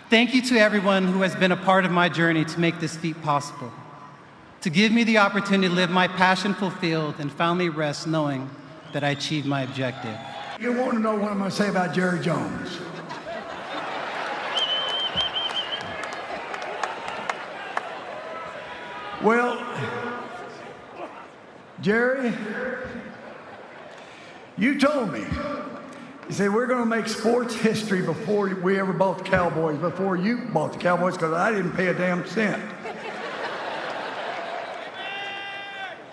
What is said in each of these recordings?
Thank you to everyone who has been a part of my journey to make this feat possible, to give me the opportunity to live my passion fulfilled and finally rest knowing that I achieved my objective. You want to know what I'm going to say about Jerry Jones? Well, Jerry, you told me. You said, we're going to make sports history before we ever bought the Cowboys, before you bought the Cowboys, because I didn't pay a damn cent.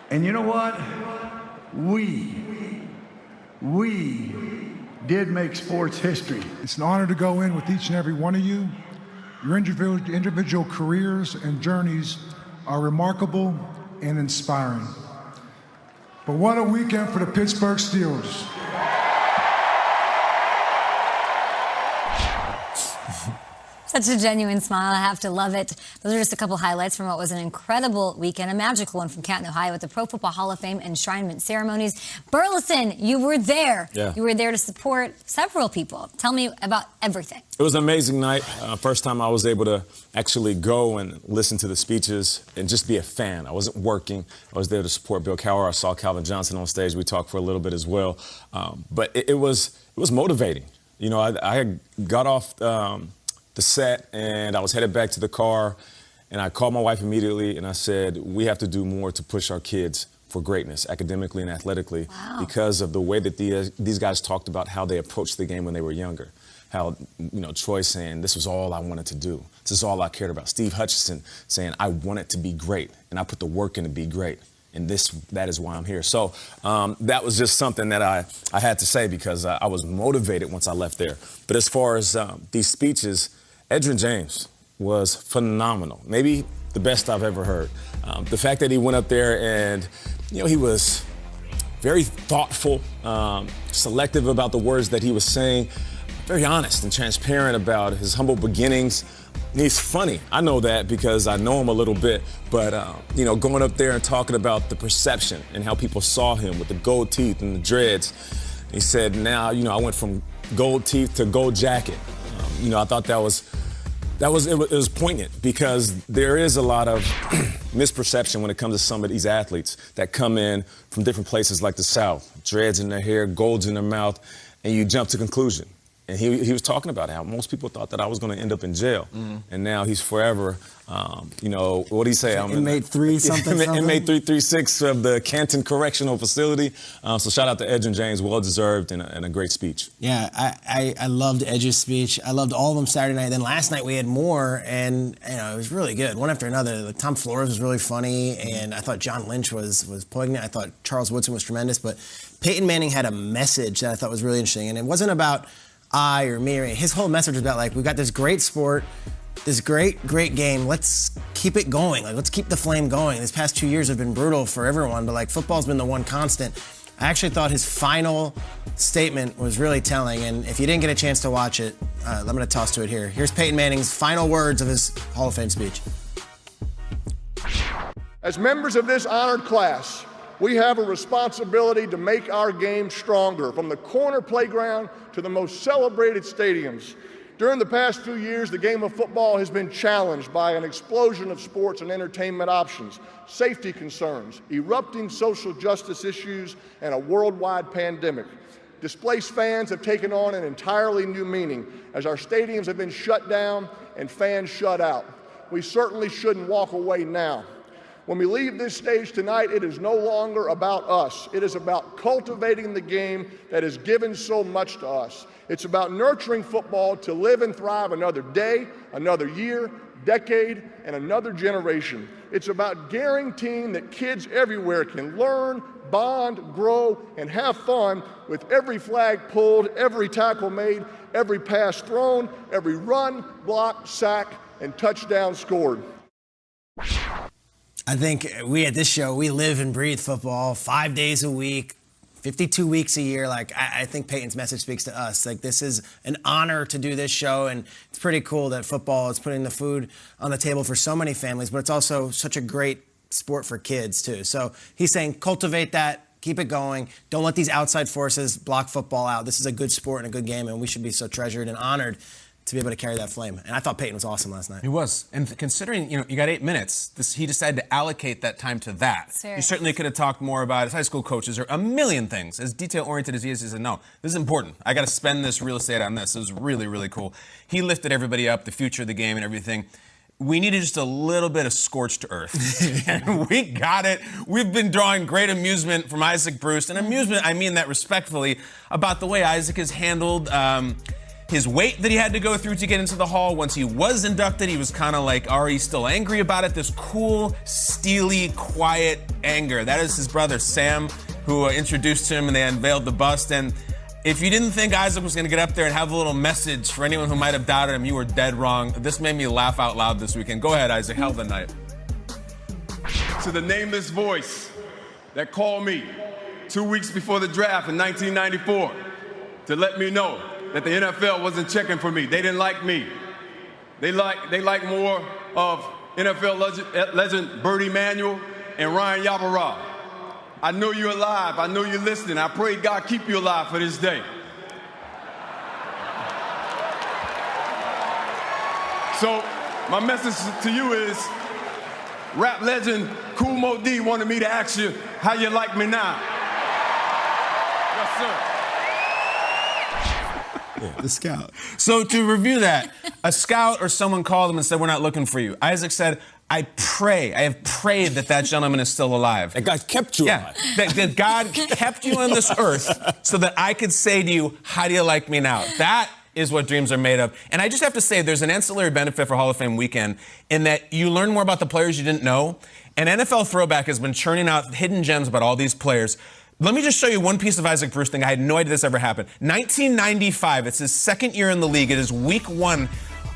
And you know what? We did make sports history. It's an honor to go in with each and every one of you. Your individual careers and journeys are remarkable and inspiring. But what a weekend for the Pittsburgh Steelers. Such a genuine smile. I have to love it. Those are just a couple highlights from what was an incredible weekend, a magical one from Canton, Ohio, with the Pro Football Hall of Fame enshrinement ceremonies. Burleson, you were there. Yeah. You were there to support several people. Tell me about everything. It was an amazing night. First time I was able to actually go and listen to the speeches and just be a fan. I wasn't working. I was there to support Bill Cowher. I saw Calvin Johnson on stage. We talked for a little bit as well. But it was motivating. You know, I had got off the set and I was headed back to the car, and I called my wife immediately and I said, we have to do more to push our kids for greatness academically and athletically. Wow. Because of the way that these guys talked about how they approached the game when they were younger. How, you know, Troy saying this was all I wanted to do. This is all I cared about. Steve Hutchinson saying I want it to be great and I put the work in to be great. And that is why I'm here. So that was just something that I had to say because I was motivated once I left there. But as far as these speeches, Edgerrin James was phenomenal. Maybe the best I've ever heard. The fact that he went up there and, you know, he was very thoughtful, selective about the words that he was saying, very honest and transparent about his humble beginnings. He's funny. I know that because I know him a little bit. But, you know, going up there and talking about the perception and how people saw him with the gold teeth and the dreads. He said, now, you know, I went from gold teeth to gold jacket. You know, I thought it was poignant because there is a lot of misperception when it comes to some of these athletes that come in from different places like the South, dreads in their hair, golds in their mouth, and you jump to conclusion. And he was talking about how most people thought that I was going to end up in jail. Mm-hmm. And now he's forever, you know, what do you say? Inmate 3 something? Inmate 336 of the Canton Correctional Facility. So shout out to Edgerrin James, well-deserved and a great speech. Yeah, I loved Edge's speech. I loved all of them Saturday night. Then last night we had more, and you know, it was really good, one after another. Like, Tom Flores was really funny, and I thought John Lynch was poignant. I thought Charles Woodson was tremendous, but Peyton Manning had a message that I thought was really interesting, and it wasn't about I or me. His whole message was about, like, we've got this great sport, this great game. Let's keep it going. Like, let's keep the flame going. This past 2 years have been brutal for everyone, but like football's been the one constant. I actually thought his final statement was really telling, and if you didn't get a chance to watch it, I'm going to toss to it here. Here's Peyton Manning's final words of his Hall of Fame speech. As members of this honored class, we have a responsibility to make our game stronger, from the corner playground to the most celebrated stadiums. During the past few years, the game of football has been challenged by an explosion of sports and entertainment options, safety concerns, erupting social justice issues, and a worldwide pandemic. Displaced fans have taken on an entirely new meaning as our stadiums have been shut down and fans shut out. We certainly shouldn't walk away now. When we leave this stage tonight, it is no longer about us. It is about cultivating the game that has given so much to us. It's about nurturing football to live and thrive another day, another year, decade, and another generation. It's about guaranteeing that kids everywhere can learn, bond, grow, and have fun with every flag pulled, every tackle made, every pass thrown, every run, block, sack, and touchdown scored. I think we at this show, we live and breathe football 5 days a week, 52 weeks a year. Like, I think Peyton's message speaks to us. Like, this is an honor to do this show, and it's pretty cool that football is putting the food on the table for so many families, but it's also such a great sport for kids, too. So he's saying cultivate that, keep it going. Don't let these outside forces block football out. This is a good sport and a good game, and we should be so treasured and honored to be able to carry that flame. And I thought Peyton was awesome last night. He was. And considering, you got 8 minutes, he decided to allocate that time to that. Serious. He certainly could have talked more about his high school coaches or a million things. As detail-oriented as he said, no, this is important. I got to spend this real estate on this. It was really, really cool. He lifted everybody up, the future of the game and everything. We needed just a little bit of scorched earth. And we got it. We've been drawing great amusement from Isaac Bruce. And amusement, I mean that respectfully, about the way Isaac has handled his wait that he had to go through to get into the hall. Once he was inducted, he was kind of like, are you still angry about it? This cool, steely, quiet anger. That is his brother, Sam, who introduced him, and they unveiled the bust. And if you didn't think Isaac was going to get up there and have a little message for anyone who might have doubted him, you were dead wrong. This made me laugh out loud this weekend. Go ahead, Isaac. Hell of a night. To the nameless voice that called me 2 weeks before the draft in 1994 to let me know that the NFL wasn't checking for me. They didn't like me. They like more of NFL legend Bertie Manuel and Ryan Yarborough. I know you're alive. I know you're listening. I pray God keep you alive for this day. So my message to you is, rap legend Kool Mo D wanted me to ask you how you like me now. Yes, sir. The scout. So to review that, a scout or someone called him and said, we're not looking for you. Isaac said, I have prayed that gentleman is still alive. That God kept you alive. That God kept you on this earth so that I could say to you, how do you like me now? That is what dreams are made of. And I just have to say, there's an ancillary benefit for Hall of Fame weekend in that you learn more about the players you didn't know. And NFL Throwback has been churning out hidden gems about all these players. Let me just show you one piece of Isaac Bruce thing. I had no idea this ever happened. 1995, it's his second year in the league. It is week 1.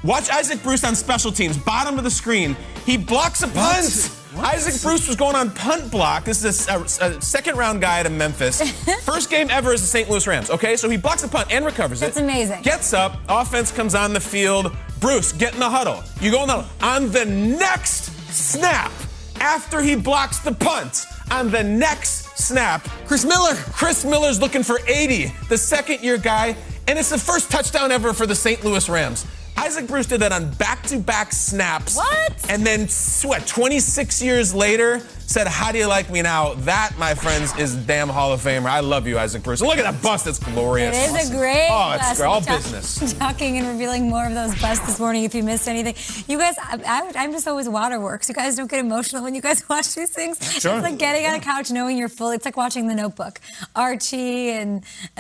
Watch Isaac Bruce on special teams, bottom of the screen. He blocks a punt. What? Isaac Bruce was going on punt block. This is a second-round guy out of Memphis. First game ever is the St. Louis Rams, okay? So he blocks a punt and recovers it. That's amazing. Gets up, offense comes on the field. Bruce, get in the huddle. You go in the huddle. On the next snap, after he blocks the punt, on the next snap, Chris Miller's looking for 80, the second-year guy, and it's the first touchdown ever for the St. Louis Rams. Isaac Bruce did that on back-to-back snaps. What? And then, 26 years later, said, how do you like me now? That, my friends, is damn Hall of Famer. I love you, Isaac Bruce. And look at that bust. It's glorious. It is a great bust. It's great. All bust. business. Talking and revealing more of those busts this morning if you missed anything. You guys, I'm just always waterworks. You guys don't get emotional when you guys watch these things. Sure. It's like getting on a couch knowing you're full. It's like watching The Notebook. Archie and